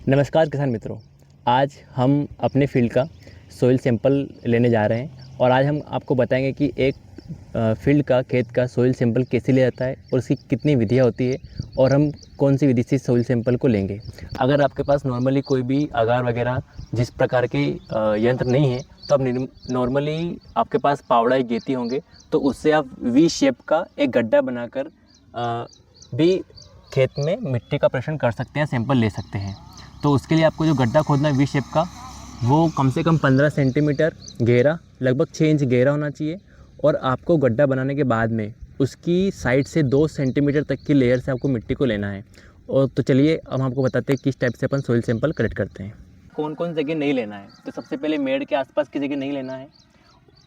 नमस्कार किसान मित्रों। आज हम अपने फील्ड का सोइल सैंपल लेने जा रहे हैं और आज हम आपको बताएंगे कि एक फील्ड का खेत का सोइल सैंपल कैसे लिया जाता है और उसकी कितनी विधियाँ होती है और हम कौन सी विधि से सोइल सैंपल को लेंगे। अगर आपके पास नॉर्मली कोई भी आगार वगैरह जिस प्रकार के यंत्र नहीं है तो आप नॉर्मली आपके पास पावड़ा या गेती होंगे तो उससे आप वी शेप का एक गड्ढा बनाकर भी खेत में मिट्टी का परीक्षण कर सकते हैं, सैंपल ले सकते हैं। तो उसके लिए आपको जो गड्ढा खोदना है वी शेप का, वो कम से कम 15 सेंटीमीटर गहरा, लगभग 6 इंच गहरा होना चाहिए। और आपको गड्ढा बनाने के बाद में उसकी साइड से 2 सेंटीमीटर तक की लेयर से आपको मिट्टी को लेना है। और तो चलिए हम आपको बताते हैं किस टाइप से अपन सोइल सैंपल कलेक्ट करते हैं। कौन कौन जगह नहीं लेना है, तो सबसे पहले मेड़ के आसपास की जगह नहीं लेना है।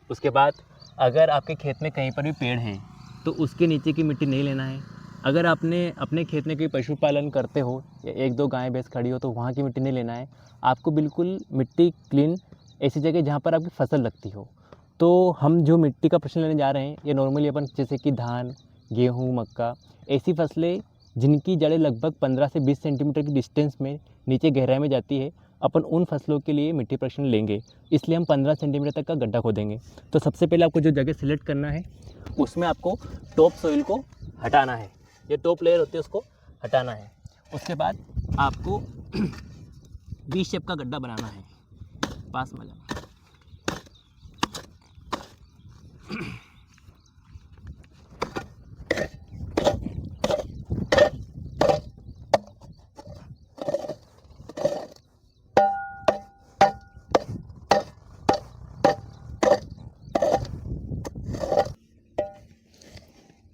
उसके बाद अगर आपके खेत में कहीं पर भी पेड़ है तो उसके नीचे की मिट्टी नहीं लेना है। अगर आपने अपने खेत में कोई पशुपालन करते हो या 1-2 गाय भैंस खड़ी हो तो वहाँ की मिट्टी नहीं लेना है। आपको बिल्कुल मिट्टी क्लीन ऐसी जगह जहाँ पर आपकी फसल लगती हो। तो हम जो मिट्टी का प्रश्न लेने जा रहे हैं ये नॉर्मली अपन जैसे कि धान, गेहूँ, मक्का, ऐसी फसलें जिनकी जड़ें लगभग 15 से 20 सेंटीमीटर की डिस्टेंस में नीचे गहराई में जाती है, अपन उन फसलों के लिए मिट्टी परीक्षण लेंगे। इसलिए हम 15 सेंटीमीटर तक का गड्ढा खोदेंगे। तो सबसे पहले आपको जो जगह सिलेक्ट करना है उसमें आपको टॉप सॉइल को हटाना है, ये टॉप लेयर होती है उसको हटाना है। उसके बाद आपको वी शेप का गड्ढा बनाना है। पास में जाना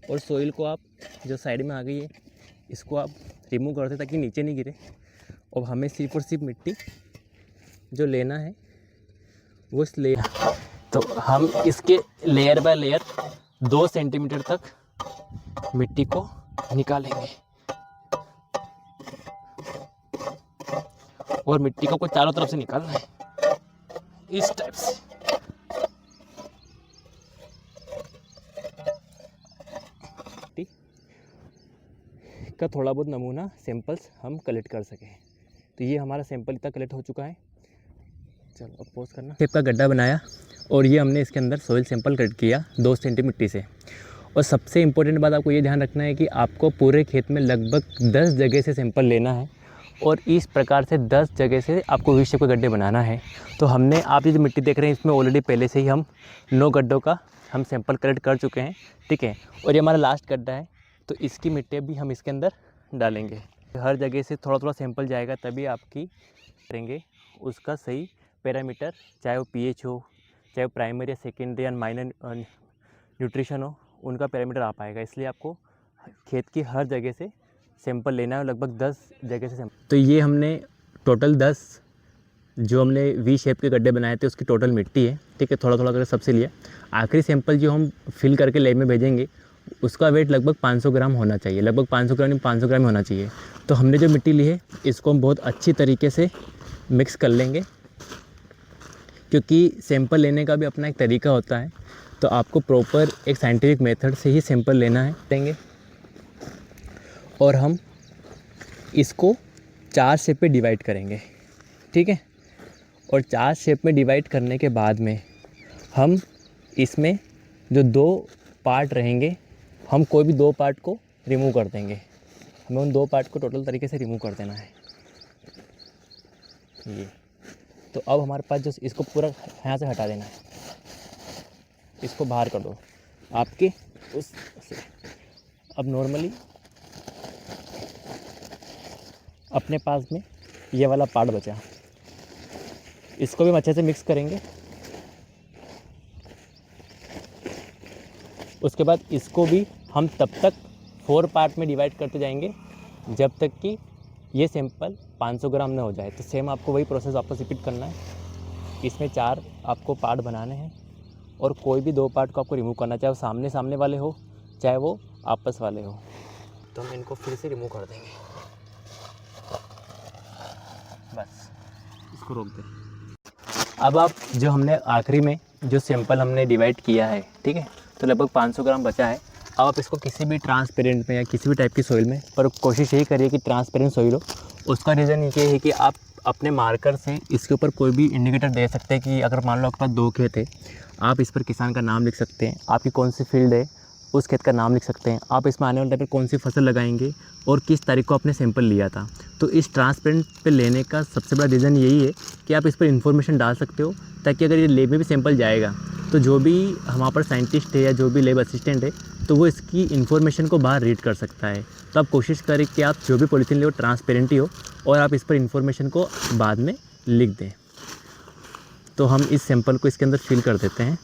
और सोइल को आप जो साइड में आ गई है इसको आप रिमूव करते ताकि नीचे नहीं गिरे। और हमें सिर्फ और सिर्फ मिट्टी जो लेना है वो इस लेयर, तो हम इसके लेयर बाय लेयर 2 सेंटीमीटर तक मिट्टी को निकालेंगे और मिट्टी को चारों तरफ से निकालना है इस टाइप से। का थोड़ा बहुत नमूना सैंपल्स हम कलेक्ट कर सकें। तो ये हमारा सैंपल इतना कलेक्ट हो चुका है। चलो अब पोस्ट करना। शेप का गड्ढा बनाया और ये हमने इसके अंदर सोइल सैंपल कलेक्ट किया 2 सेंटी मिट्टी से। और सबसे इम्पोर्टेंट बात आपको ये ध्यान रखना है कि आपको पूरे खेत में लगभग 10 जगह से सैंपल लेना है और इस प्रकार से 10 जगह से आपको वी शेप के गड्ढे बनाना है। तो हमने, आप ये जो मिट्टी देख रहे हैं इसमें ऑलरेडी पहले से ही हम 9 गड्ढों का हम सैंपल कलेक्ट कर चुके हैं, ठीक है। और ये हमारा लास्ट गड्ढा है तो इसकी मिट्टी भी हम इसके अंदर डालेंगे। हर जगह से थोड़ा थोड़ा सैंपल जाएगा तभी आपकी करेंगे उसका सही पैरामीटर, चाहे वो पीएच हो, चाहे वो प्राइमरी या सेकेंडरी या माइनर न्यूट्रिशन हो, उनका पैरामीटर आ पाएगा। इसलिए आपको खेत की हर जगह से सैंपल लेना है, लगभग 10 जगह से सैंपल। तो ये हमने टोटल 10 जो हमने वी शेप के गड्ढे बनाए थे उसकी टोटल मिट्टी है, ठीक है। थोड़ा थोड़ा करके सबसे लिया। आखिरी सैंपल जो हम फिल करके लैब में भेजेंगे उसका वेट लगभग 500 ग्राम होना चाहिए, लगभग 500 ग्राम नहीं 500 ग्राम होना चाहिए। तो हमने जो मिट्टी ली है इसको हम बहुत अच्छी तरीके से मिक्स कर लेंगे, क्योंकि सैंपल लेने का भी अपना एक तरीका होता है। तो आपको प्रॉपर एक साइंटिफिक मेथड से ही सैंपल लेना है लेंगे। और हम इसको 4 शेप में डिवाइड करेंगे, ठीक है। और 4 शेप में डिवाइड करने के बाद में हम इसमें जो 2 पार्ट रहेंगे, हम कोई भी 2 पार्ट को रिमूव कर देंगे। हमें उन 2 पार्ट को टोटल तरीके से रिमूव कर देना है ये। तो अब हमारे पास जो इसको पूरा यहाँ से हटा देना है, इसको बाहर कर दो आपके उस से। अब नॉर्मली अपने पास में ये वाला पार्ट बचा, इसको भी हम अच्छे से मिक्स करेंगे। उसके बाद इसको भी हम तब तक 4 पार्ट में डिवाइड करते जाएंगे जब तक कि ये सैंपल 500 ग्राम ना हो जाए। तो सेम आपको वही प्रोसेस वापस रिपीट करना है। इसमें 4 आपको पार्ट बनाने हैं और कोई भी 2 पार्ट को आपको रिमूव करना, चाहे वो सामने सामने वाले हो चाहे वो आपस वाले हो। तो हम इनको फिर से रिमूव कर देंगे, बस इसको रोक दें। अब आप जो हमने आखिरी में जो सैंपल हमने डिवाइड किया है, ठीक है, तो लगभग 500 ग्राम बचा है। अब आप इसको किसी भी ट्रांसपेरेंट में या किसी भी टाइप की सोइल में, पर कोशिश यही करिए कि ट्रांसपेरेंट सोइल हो उसका रीज़न ये है कि आप अपने मार्कर से इसके ऊपर कोई भी इंडिकेटर दे सकते हैं कि अगर मान लो आपके पास 2 खेत है, आप इस पर किसान का नाम लिख सकते हैं, आपकी कौन सी फील्ड है उस खेत का नाम लिख सकते हैं, आप इसमें आने वाले टाइम पर कौन सी फसल लगाएंगे और किस तारीख को आपने सैंपल लिया था। तो इस ट्रांसपेरेंट पे लेने का सबसे बड़ा रीज़न यही है कि आप इस पर इन्फॉर्मेशन डाल सकते हो, ताकि अगर ये लैब में भी सैंपल जाएगा तो जो भी हमारे पर साइंटिस्ट है या जो भी लैब असिस्टेंट है तो वो इसकी इन्फॉर्मेशन को बाहर रीड कर सकता है। तो आप कोशिश करें कि आप जो भी पॉलीथीन ले ट्रांसपेरेंट ही हो और आप इस पर इन्फॉर्मेशन को बाद में लिख दें। तो हम इस सैंपल को इसके अंदर फिल कर देते हैं।